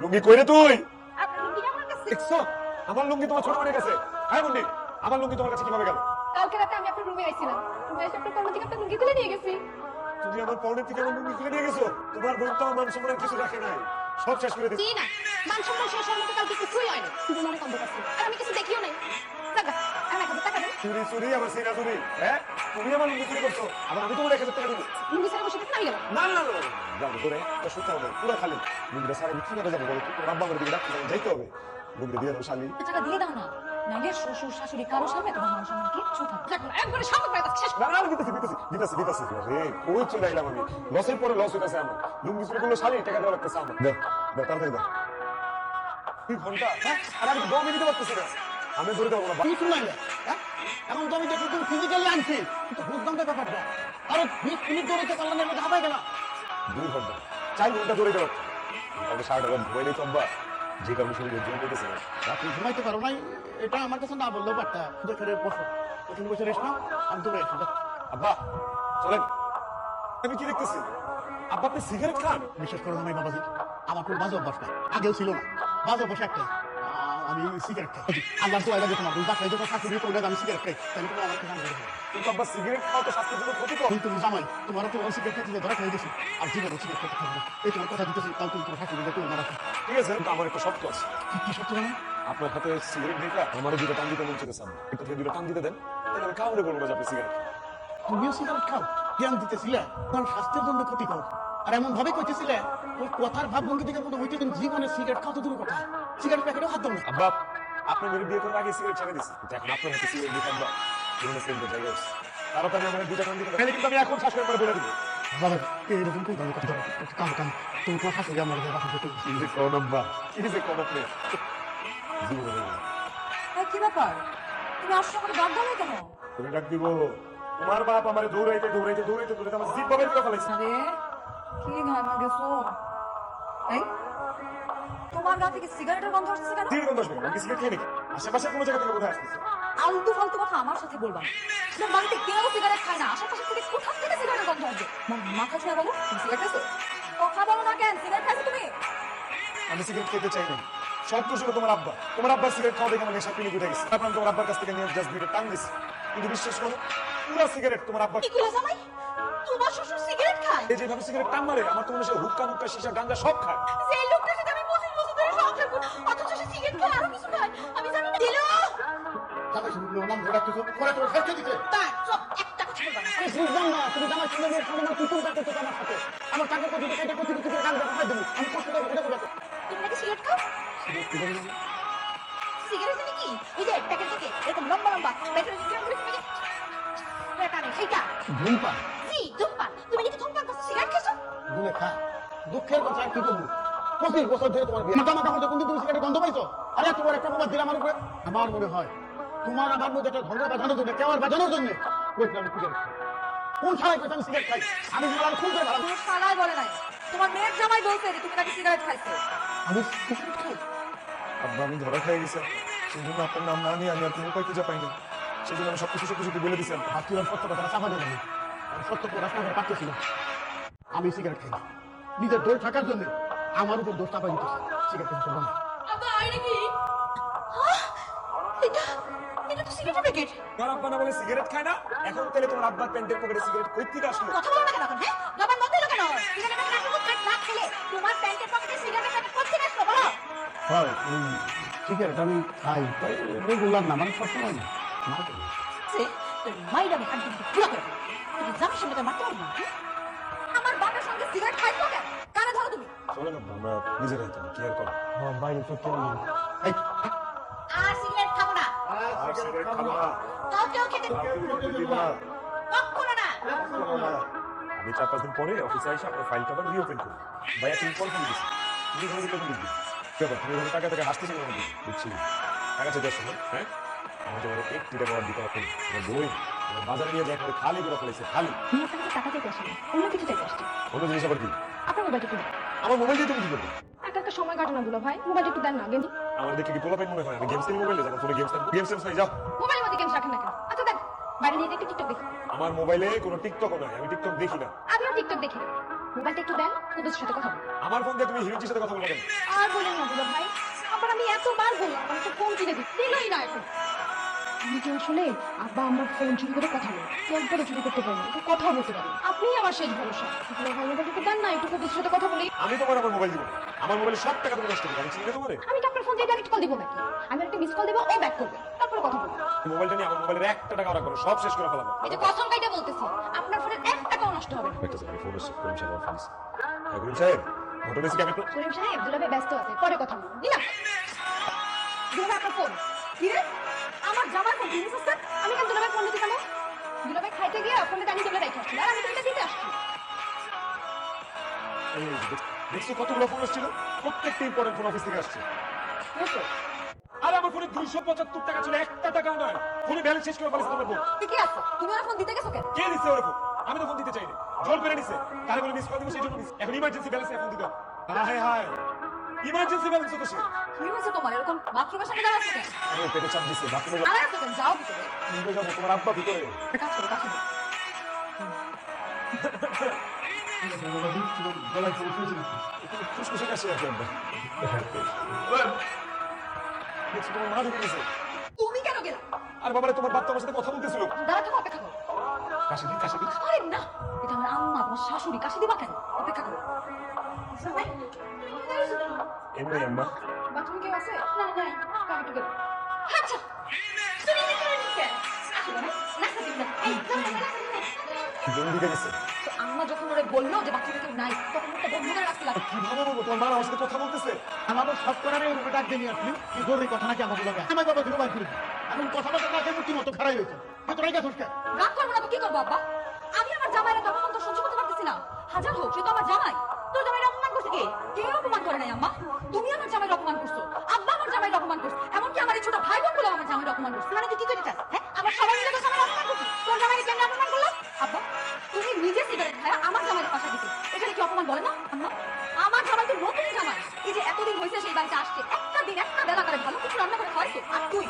লুঙ্গি কই রে তুই? আপনার লুঙ্গিটা আমার কাছে। দেখছো আমার লুঙ্গি তোমার ছোট বোনের কাছে। হ্যাঁ বন্ডি, আমার লুঙ্গি তোমার কাছে কিভাবে গেল? কালকে রাতে আমি আপনার রুমে আইছিলাম। রুমে এসে আপনার পরনে থেকে আপনার লুঙ্গি তুলে নিয়ে গেছি। তুমি আমার পরনের থেকে আমার লুঙ্গি খুলে নিয়ে গেছো। তোমার বোন তো আমার মান সম্মান কিছু রাখে নাই, সব শেষ করে দিচ্ছে। জি না, মান সম্মান শেষ হওয়ার মতো কালকে কিছুই হয়নি। শুধু মনে কম করছে। আর আমি কিছু দেখিও নাই। টাকা, আমার 1000 টাকা দেন। চুরি চুরি আমার সিনা চুরি। হ্যাঁ তুমি আমার লুঙ্গি চুরি করছো, আবার আমি তোমার 1000 টাকা দিব? লুঙ্গি ছেড়ে বসে থাকতে আমি গেলাম। না না না যাবো তোরে তো শুতে হবে পুরো খালি। লুঙ্গিটা সারা বিক্রি করে যাবো, রাব্বা করে দিকে ডাক্তার যাইতে হবে। লুঙ্গিটা দিয়ে দাও শালি। টাকা দিয়ে দাও না। নাইলে শ্বশুর শাশুড়ি কারো সামনে তোমার মান সম্মান কিচ্ছু থাকবে না। একবারে সামনে পায় শেষ। না না দিতেছি দিতেছি দিতেছি দিতেছি রে কই চলে আইলাম আমি। লসের পরে লস হইতাছে আমার। লুঙ্গি চুরি করলে শালি টাকা দেওয়া লাগতেছে আমার। দাও দাও তাড়াতাড়ি দাও। 2 ঘন্টা হ্যাঁ আর আমি 2 মিনিটও পারতেছি না। আমি ধরে দেবো না। তুমি শুনলাই না, হ্যাঁ? এখন তো আমি দেখি তুমি ফিজিক্যালি আনছি কিন্তু বুঝলাম তো ব্যাপারটা। আরো 20 মিনিট ধরে তো পার্লামেন্টের মধ্যে হাবাই গেল। 2 ঘন্টা 4 ঘন্টা ধরে গেল। আমি সারাটা রাত ঘুমাই নেই তো আব্বা, যে কারণে শরীরে জোর পেতেছে না। রাত্রি ঘুমাইতে পারো নাই, এটা আমার কাছে না বললেও পারতা। দেখে বসো, এখানে বসে রেস্ট নাও, আমি দূরে এসে যাও। আব্বা চলেন। আমি কি দেখতেছি আব্বা আপনি সিগারেট খান? বিশেষ করে আমি বাবাজি, আমার খুব বাজে অভ্যাস না, আগেও ছিল না, বাজে অভ্যাস একটাই, আমি সিগারেট খাই। আল্লাহ তো আইলা তোমার দুই বাসায় যখন শাশুড়ি করলে আমি সিগারেট খাই, তাহলে তুমি আমার কাছে জানবে। কিন্তু আব্বা সিগারেট খাওয়া তো স্বাস্থ্যের জন্য ক্ষতিকর। কিন্তু তুমি জামাই, তোমার তো সিগারেট খাইতে ধরা খেয়ে গেছি, আর জীবনে সিগারেট খেতে থাকবে। এই তোমার কথা দিতেছি, তাও তুমি তোমার শাশুড়ি দেখো না রাখো। ঠিক আছে কিন্তু আমার একটা শর্ত আছে। কি সত্যি জানো? আপনার হাতে সিগারেট দেখা আমার দুটো টান দিতে মন চেয়েছে। একটু থেকে দুটো টান দিতে দেন, তাহলে আমি কাউরে বলবো না যে আপনি সিগারেট খান। তুমিও সিগারেট খাও? জ্ঞান দিতেছিলে কারণ স্বাস্থ্যের জন্য ক্ষতিকর, আর এমন ভাবে কইতেছিলে ওই কথার ভাবভঙ্গি থেকে মনে হইতে তুমি জীবনে সিগারেট খাও তো দূর কথা, সিগারেট প্যাকেটও হাত দাও না। আব্বা আপনার মেয়ে বিয়ে করার আগে সিগারেট ছেড়ে দিচ্ছি, এখন আপনার হাতে সিগারেট দিয়ে আব্বা জীবনে সিগারেটের জায়গা আছে। তাড়াতাড়ি আমার দুটো টান দিতে দেন, কিন্তু আমি এখন শ্বাস করে বলে দিব। বাবা এরকম কোন ধরনের কথা কাম কাম, তুমি তোমার শাশুড়ি আমার বাসা থেকে কি যে কোন আব্বা, কি যে কোন আপনি জীবনে বলবো না। কি ব্যাপার? তুমি আসছো করে দরদা হয় কেন? তুমি ডাক দিব। তোমার বাপ আমার দৌড়াইতে দৌড়াইতে দৌড়াইতে দৌড়াইতে আমার জিভ বাবের করে ফেলাইছে। আরে কি ঘামা গেছো? এই তোমার গা থেকে সিগারেটের গন্ধ আসছে কেন? তিন ঘন্টা আসবে আমি সিগারেট খেয়ে নাকি আশেপাশে কোনো জায়গা থেকে কোথায় আসতেছে? আলতু ফালতু কথা আমার সাথে বলবা না। তোমার বাড়িতে কেউ সিগারেট খায় না, আশেপাশে থেকে কোথা থেকে সিগারেটের গন্ধ আসবে? মাথা ছুঁয়ে বলো তুমি সিগারেট খাইছো? কথা বলো না কেন? সিগারেট খাইছো তুমি? আমি সিগারেট খেতে চাই না। সব দোষ হলো তোমার আব্বা। তোমার আব্বার সিগারেট খাওয়া দেখে আমার নেশা পিনি উঠে গেছে। তারপর আমি তোমার আব্বার কাছ থেকে নিয়ে জাস্ট দুইটা টান দিছি, কিন্তু বিশ্বাস করো পুরো সিগারেট তোমার আব্বা। কি কইলা জামাই? তোমার শ্বশুর সিগারেট খায়? এই যেভাবে সিগারেট টান মারে আমার তো মনে হয় হুক্কা মুক্কা সীসা গাঞ্জা সব খায়। যে লোকটার সাথে আমি 25 বছর ধরে সংসার করি, অথচ সে সিগারেট খায় আরো কিছু খায়, আমি জানি না। দিলো জামাই শুধু নাম ধরে রাখতেছো, পরে তোমার খাইতে দিতে। তাই সব একটা কথা বলবা না। আমি বুঝলাম না, তুমি জামাই শুনে মেয়ের সামনে আমার কুকুর কাটতেছো আমার সাথে, আমার টাকা কত দিতে কত কিছু কান দেখা দেবো, আমি কষ্ট করে এটা করে তুমি নাকি সিগারেট খাও? সিগারেট জানি কি? ওই যে প্যাকেট থেকে এরকম লম্বা লম্বা প্যাকেট থেকে করে তুমি টানে সেইটা। ধূমপান জি ধূমপান। তুমি নাকি ধূমপান করছো, সিগারেট খেছো? গুলে খা, দুঃখের কথা আর কি করবো। 25 বছর ধরে তোমার বিয়ে, মাথা মধ্যে কোনদিন তুমি সিগারেট গন্ধ পাইছো? আরে তোমার একটা মোবাইল দিলে আমার উপরে। আমার মনে হয় তোমার আমার মধ্যে একটা ঝগড়া বাঁধানোর জন্য, কেউ আর বাঁধানোর জন্য কইছিলাম আমি সিগারেট খাই। কোন সময় কইছি আমি সিগারেট খাই? আমি তোমার খুন করে ভালো। তোমার শালাই বলে নাই, তোমার মেয়ের জামাই বলছে যে তুমি নাকি সিগারেট খাইছো। আমি সিগারেট খাই? আব্বা আমি ধরা খেয়ে গেছি, সেই জন্য আপনার নাম না নিয়ে আমি আর কোনো উপায় খুঁজে পাইনি। সেই জন্য আমি সবকিছু বলে দিচ্ছি। ভাবছিলাম সত্য কথাটা চাপা দেবেন, সত্য প্রকাশ না করে পারতেছি না। আমি সিগারেট খাই না, নিজের দোষ থাকার জন্য আমার উপর দোষ চাপা দিতেছি। সিগারেট খাবো না। আব্বা আই নাকি? এটা এটা তো সিগারেটের প্যাকেট। তোমার আব্বা না বলে সিগারেট খায় না, এখন তাহলে তোমার আব্বার প্যান্টের পকেটে সিগারেট কই থেকে আসলো? কথা বলো না কেন এখন? হ্যাঁ জবান বন্ধ হলো কেন? সিগারেটের প্যাকেট আসলো কোথায়? না খেলে তোমার প্যান্টের পকেটে সিগারেটের প্যাকেট কোথা থেকে আসলো বলো? হয় ওই সিগারেট আমি খাই, রেগুলার না, মানে সবসময় না। সে তোর মাইর আমি হাত দিয়ে পুরো করে দেবো। তুমি জামার সামনে তোর মারতে পারবো না? আমার বাবার সঙ্গে সিগারেট খাইছো কেন? কানে ধরো তুমি। চলো না আমরা নিজের হাতে কি আর করো। বাইরে তো কেউ নেই। এই, আর সিগারেট খাবো না। আর সিগারেট খাবো না, কাউকেও খেতে দিব না, কখনো না। খাবো না। আমি 4-5 দিন পরে অফিসে এসে আপনার ফাইলটা আবার রিওপেন করবো। ভাইয়া তুমি কল করে দিচ্ছি, তুমি ঘরে কখন দিচ্ছি ব্যাপার, তুমি ঘরে টাকা টাকা হাসতেছি না আমাকে বুঝছি টাকা চেয়ে আসো না। হ্যাঁ আমি তোমার একটি টাকা দিতে পারবো না। আমার বই আমার বাজারে নিয়ে যাই খালি করে ফেলেছে, খালি। তুমি আপনার কাছে টাকা চাইতে আসেনি, অন্য কিছু চাইতে আসছি। অন্য জিনিস আবার কি? আপনার মোবাইলটা একটু দেন। আমার মোবাইল দিয়ে তুমি কি করবে? একা একটা সময় কাটে না দুলা ভাই, মোবাইলটা একটু দেন না। গেম আমার দেখে কি পোলাপাইন মনে হয়? আমি গেমস খেলি মোবাইলে, যখন ফোনে গেমস নাই যাও। মোবাইলের মধ্যে গেমস রাখেন না কেন? আচ্ছা দেন, বাইরে নিয়ে একটু টিকটক দেখি। আমার মোবাইলে কোনো টিকটক নাই, আমি টিকটক দেখি না। আমিও টিকটক দেখি না। মোবাইলটা একটু দেন, কুদ্দুসের সাথে কথা বলবো। আমার ফোন দিয়ে তুমি হিরোজির সাথে কথা বলবো কেন? আর বলেন না দুলা ভাই, আবার আমি এতবার বললাম আমার একটা ফোন কিনে দিই, দিলই না এখন। আমি তো আসলে আব্বা আমার ফোন চুরি করে কথা বলে, একবারে চুরি করতে পারি না, কথা বলতে পারি। আপনিই আমার শেষ ভরসা। দুলা ভাই মোবাইলটা একটু দেন না, একটু কুদ্দুসের সাথে কথা বলি। আমি তোমার আমার মোবাইল দিব না। আমার মোবাইলে সব টাকা তুমি নষ্ট করবে, আমি চিনি না তোমারে। আমি কি আপনার ফোন দিয়ে ডাইরেক্ট কল দিব নাকি? আমি একটা মিস কল দেবো, ও ব্যাক করবে, তারপরে কথা বলবো। মোবাইলটা নিয়ে আমার মোবাইলের 1 টাকা রাখবো না, সব শেষ করে ফেলাবো। এই যে কসম কাইটা বলতেছি, আপনার ফোনের 1 টাকাও নষ্ট হবে না। একটা সেকেন্ড, ফোন এসে করিম সাহেব অফিস। করিম সাহেব, ঘটনা কি আমি একটু করিম সাহেব, দুলা ভাই ব্যস্ত আছে, পরে কথা বলবো। দিনা দুলা ভাই আপনার ফোন কি রে? আমার জামার ফোন কিনে ফেলছেন? আমি কেন দুলা ভাই ফোন দিতে কেন? দুলা ভাই খাইতে গিয়ে ফোনটা টানি তুলে রেখে আসছিল, আর আমি তো এটা দিতে আসছি। দেখছো কতগুলো ফোন আসছিল? প্রত্যেকটা ইম্পর্টেন্ট ফোন অফিস থেকে আসছে। বুঝছো? আর আমার ফোনে 275 টাকা ছিল, 1 টাকাও নয়। ফোনে ব্যালেন্স শেষ করে ফেলেছে তোমার ফোন। ঠিকই আছে, তুমি ওর ফোন দিতে গেছো কেন? কে দিছে ওর ফোন? আমি তো ফোন দিতে চাইনি, জোর করে নিছে। কারে বলে মিস কল দিব সেই জন্য নিছে। এখন ইমার্জেন্সি ব্যালেন্স ফোন দিতে হবে। হায় হায়, ইমার্জেন্সি ব্যালেন্স তো সে। কি হয়েছে তোমার? এরকম বাথরুমের সামনে দাঁড়াচ্ছ কেন? আমি পেটে চাপ দিছে, বাথরুমে দাঁড়ায় আছো কেন? যাও ভিতরে। যাবো, তোমার আব্বা ভিতরে। কাজ করো, কাজ করো। ফুসফুসে কাশি আছে আব্বা। দেখছো তোমার মা ঢুকে গেছে। তুমি কেন গেলা? আর বাবারে তোমার বাপ তো আমার সাথে কথা বলতেছিল। দাঁড়া থাকো, অপেক্ষা করো। কাশি দিন, কাশি দিন। আরে না, এটা আমার আম্মা, তোমার শাশুড়ি, কাশি দিবা কেন? অপেক্ষা করো। এমনি আম্মা। বাথরুমে কেউ আছে? না না, কাম একটু গেল। আচ্ছা, তুমি এনে করে নিতে আসো না, নাস্তা দিন না। এই বোন ঢুকে গেছে। তো আম্মা যখন ওরে বললো যে বাথরুমে কেউ নাই, তখন ওটা বন্ধ করে রাখতে লাগে। কিভাবে বলবো? তোমার মা আমার সাথে কথা বলতেছে। আমাকে সব করার রূপে ডাক দিয়ে নিয়ে আসলি কি জরুরি কথা নাকি আমাকে বলে আমার বাবা ধীরে বাইর এখন কথা বলতে না কেমন মতো খারাই হয়েছে তোরাই গেছিস কেন? রাগ করবো না তো কি করবো আব্বা? আমি আমার জামাইরা তো অপমান তো সহ্য করতে পারতেছি না। হাজার হোক, সে তো আমার জামাই। তোর জামাইরা অপমান করছে কে? কেউ অপমান করে নাই আম্মা। তুমি আমার জামাইরা অপমান করছো, আব্বা আমার জামাইরা অপমান করছে, এমনকি আমার এই ছোট ভাই বোনগুলো আমার জামাইরা অপমান করছে। মানে তুই কি করতে চাস? হ্যাঁ, আবার সবাই মিলে তো জামাইরা অপমান করছিস। তোর জামাইরা কেন অপমান করলো? আব্বা, তুমি নিজে সিগারেট খায় আমার জামাইয়ের পাশা দিতে, এখানে কি অপমান বলে না আম্মা? আমার জামাই তো নতুন জামাই, এই যে এতদিন হয়েছে সেই বাড়িতে আসছে, একটা দিন একটা বেলা করে ভালো কিছু রান্না করে খাওয়াইতো। আর তুই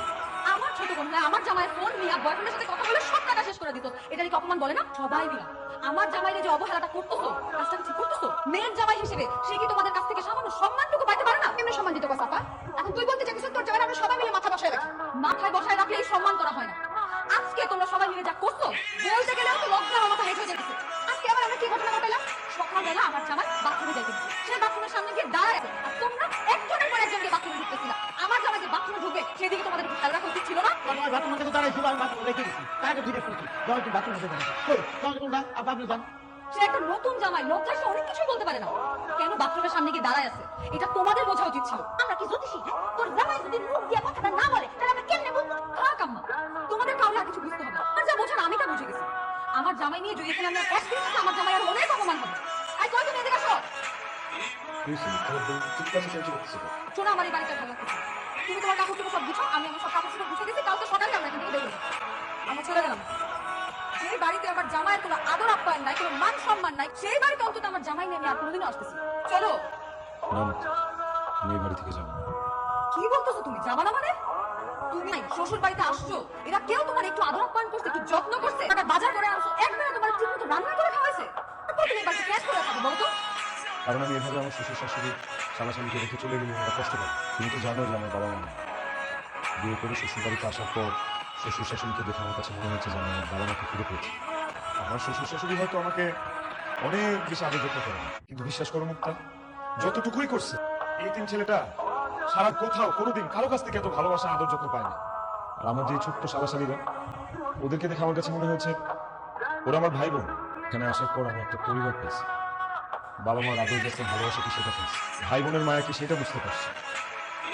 আমার ছোট বোন হয়ে আমার জামাইয়ের ফোন নিয়ে বয়ফ্রেন্ডের সাথে কথা বলে সব টাকা শেষ করে দিত, এটা কি অপমান বলে না? সবাই মিলা আমার জামাইরে যে অবহেলাটা করতেছো, কাজটা ঠিক করতেছো। মেয়ের জামাই হিসেবে সে কি তোমাদের কাছ থেকে সামান্য সম্মানটুকু পাইতে পারে না? কেমনে সম্মান দিতে পারছ আপা? এখন তুই বলতে চাইছিস তোর জামাইরা আমরা সবাই মিলে মাথা বসায় রাখি? মাথায় বসায় রাখলে এই সম্মান করা হয় না। আজকে তোমরা সবাই মিলে যা করছো, বলতে গেলেও তো লজ্জা আমার মাথা হেঁটে হয়ে যেতেছে। আজকে আবার আমরা কি ঘটনা ঘটাইলাম? সকালবেলা আমার জামাই বাথরুমে যাইতে সে বাথরুমের সামনে গিয়ে দাঁড়ায় আছে, আর তোমরা একজনের পর একজনকে বাথরুমে ঢুকতেছিলা। আমার জামাই যে বাথরুমে ঢুকবে সেদিকে তোমাদের একটু খেয়াল রাখা উচিত ছিল না? আমার বাথরুমের কাছে দাঁড়াইছিল আমি বাথরুমে রেখে দিচ্ছি তাকে জিজ্ঞেস করছি যাও একটু বাথরুমে যেতে পারি তাহলে তোমরা আপনি যান। সে একটা নতুন জামাই, লজ্জায় সে অনেক কিছুই বলতে পারে না। কেন বাথরুমের সামনে গিয়ে দাঁড়ায় আছে, এটা তোমাদের বোঝা উচিত ছিল। আমরা কি জ্যোতিষী? হ্যাঁ, তোর জামাই যদি মুখ দিয়ে কথাটা না বলে তাহলে আমরা কেমনে বলবো? থাক আম্মা, তোমাদের কাউকে আর কিছু বুঝতে হবে না। আর যা বোঝা না আমি তা বুঝে গেছি। আমার জামাই নিয়ে যদি এখানে আমরা একদিন থাকি, আমার জামাই আর অনেক অপমান হবে। আই কয় তুমি এদিকে আসো। শোনো, আমার এই বাড়িটা ভালো লাগতেছে। তুমি তোমার কাপড় চোপড় সব গুছো, আমি আমার সব কাপড় চোপড় গুছিয়ে দিচ্ছি। কালকে সকালে আমরা এখান থেকে বেরোবো। আমরা চলে গেলাম। যে বাড়িতে আমার জামাইয়ের কোনো আদর আপ্যায়ন নাই, কোনো মান সম্মান নাই, সেই বাড়িতে অন্তত আমার জামাই নিয়ে আমি আর কোনোদিনও আসতেছি। চলো। আমি এই বাড়ি থেকে যাবো। কি বলতেছো তুমি? যাবা না মানে? তুমি শ্বশুর বাড়িতে আসছো, এরা কেউ তোমার একটু আদর আপ্যায়ন করছে, একটু যত্ন করছে, টাকা বাজার করে আনছো, একবারে তোমার ঠিক মতো রান্না করে খাওয়াইছে? তারপর তুমি এই বাড়িতে ক্যাশ করে থাকো, বলো তো? কারণ আমি এভাবে আমার শ্বশুর শাশুড়ি সালাসালিকে রেখে চলে গেলে ওরা কষ্ট পাবে। তুমি তো জানো যে আমার বাবা মা বিয়ে করে শ্বশুর বাড়িতে আসার পর শ্বশুর শাশুড়িকে দেখে আমার কাছে মনে হচ্ছে যে আমি আমার বাবা মাকে ফিরে পেয়েছি। আমার শ্বশুর শাশুড়ি হয়তো আমাকে অনেক বেশি আদর যত্ন করে, কিন্তু বিশ্বাস করো মুক্তা, যতটুকুই করছে এই তিন ছেলেটা সারা কোথাও কোনোদিন কারো কাছ থেকে এত ভালোবাসা আদর যত্ন পায় না। আর আমার যে ছোট্ট সালাসালিরা, ওদেরকে দেখে আমার কাছে মনে হয়েছে ওরা আমার ভাই বোন। এখানে আসার পর আমি একটা পরিবার পেয়েছি, বাবা মার আদর যত্ন ভালোবাসা কি সেটা পেয়েছি, ভাই বোনের মায়া কি সেটা বুঝতে পারছি।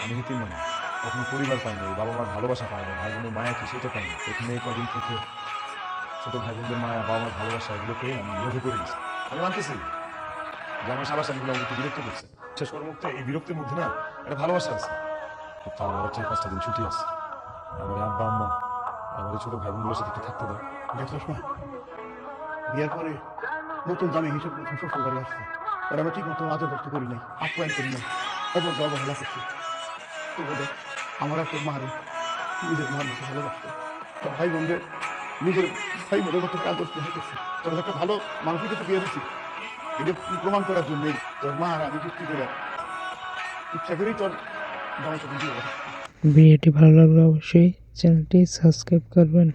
আমি হিতির মানুষ, কখনো পরিবার পাইনি, বাবা মার ভালোবাসা পাইনি, ভাই বোনের মায়া কি সেটা পাইনি। এখানে এই কদিন থেকে ছোট ভাই বোনদের মায়া, বাবা মার ভালোবাসা এগুলো পেয়ে আমি লোভে পড়ে গেছি। আমি মানতেছি যে আমার সালাসালিগুলো আমাকে একটু বিরক্ত করছে। শেষ করার মুক্ত এই বিরক্তির মধ্যে না একটা ভালোবাসা আছে। তা আমার 4-5টা দিন ছুটি আছে, আমার আব্বা আম্মা আমার এই ছোট ভাই বোনগুলোর সাথে একটু থাকতে দাও। দেখছিস না বিয়ের পরে নতুন জামে হিসেব করে শ্বশুর বাড়ি আসছে আর আমরা ঠিক মতো আদর করতে করি নাই, আপ্যায়ন করি নাই, এবং অবহেলা করছি। তো বোধ আমার আর তোর মারে নিজের মার মতো ভালোবাসতো, তোর ভাই বোনদের নিজের ভাই বোনের মতো আদর স্নেহ করছে। তোর একটা ভালো মানুষের কাছে বিয়ে দিচ্ছি, এটা প্রমাণ করার জন্য তোর মা আর আমি যুক্তি করে ইচ্ছা করেই তোর জামাই সাথে বিয়ে করেছি। ভিডিওটি ভালো লাগলে অবশ্যই চ্যানেলটি সাবস্ক্রাইব করবেন।